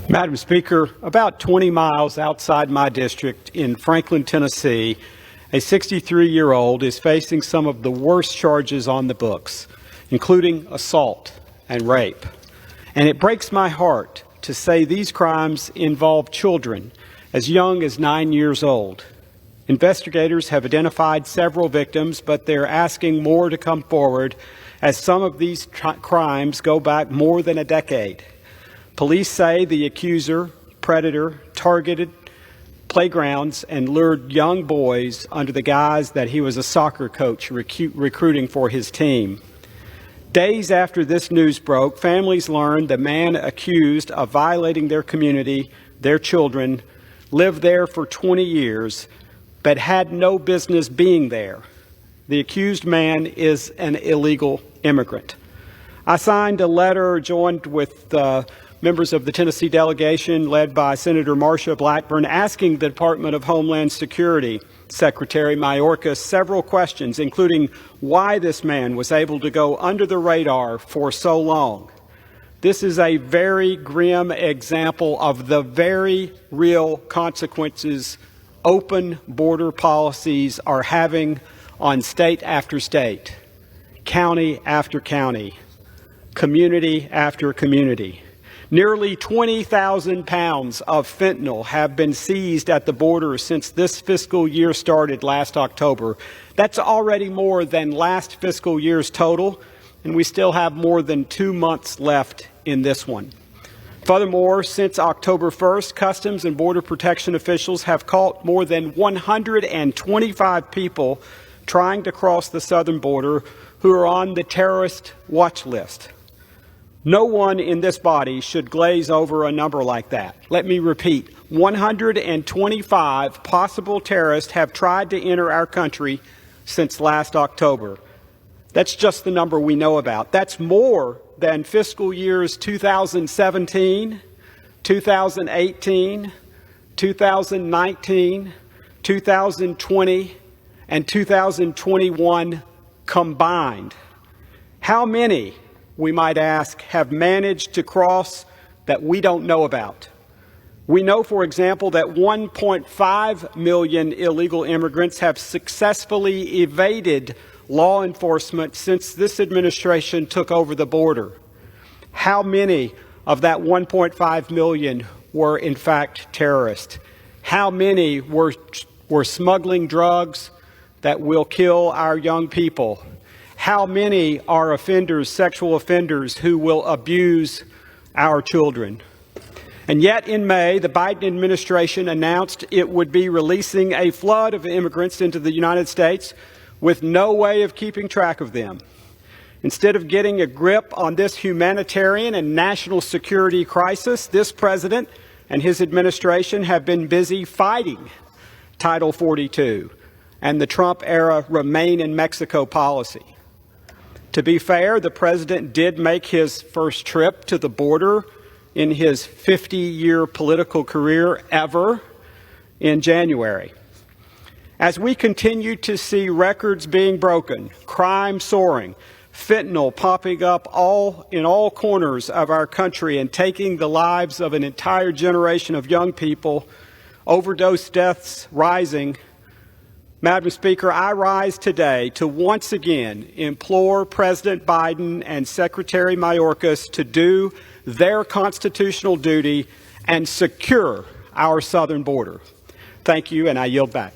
Madam Speaker, about 20 miles outside my district in Franklin, Tennessee, a 63-year-old is facing some of the worst charges on the books, including assault and rape. And it breaks my heart to say these crimes involve children as young as 9 years old. Investigators have identified several victims, but they're asking more to come forward as some of these crimes go back more than a decade. Police say the accuser, predator, targeted playgrounds and lured young boys under the guise that he was a soccer coach recruiting for his team. Days after this news broke, families learned the man accused of violating their community, their children, lived there for 20 years, but had no business being there. The accused man is an illegal immigrant. I signed a letter joined with members of the Tennessee delegation led by Senator Marsha Blackburn asking the Department of Homeland Security Secretary Mayorkas several questions, including why this man was able to go under the radar for so long. This is a very grim example of the very real consequences open border policies are having on state after state, county after county, community after community. Nearly 20,000 pounds of fentanyl have been seized at the border since this fiscal year started last October. That's already more than last fiscal year's total, and we still have more than 2 months left in this one. Furthermore, since October 1st, Customs and Border Protection officials have caught more than 125 people trying to cross the southern border who are on the terrorist watch list. No one in this body should glaze over a number like that. Let me repeat, 125 possible terrorists have tried to enter our country since last October. That's just the number we know about. That's more than fiscal years 2017, 2018, 2019, 2020, and 2021 combined. How many, we might ask, have managed to cross that we don't know about? We know, for example, that 1.5 million illegal immigrants have successfully evaded law enforcement since this administration took over the border. How many of that 1.5 million were in fact terrorists? How many were smuggling drugs that will kill our young people? How many are offenders, sexual offenders, who will abuse our children? And yet in May, the Biden administration announced it would be releasing a flood of immigrants into the United States with no way of keeping track of them. Instead of getting a grip on this humanitarian and national security crisis, this president and his administration have been busy fighting Title 42 and the Trump-era Remain in Mexico policy. To be fair, the president did make his first trip to the border in his 50-year political career ever in January. As we continue to see records being broken, crime soaring, fentanyl popping up in all corners of our country and taking the lives of an entire generation of young people, overdose deaths rising, Madam Speaker, I rise today to once again implore President Biden and Secretary Mayorkas to do their constitutional duty and secure our southern border. Thank you, and I yield back.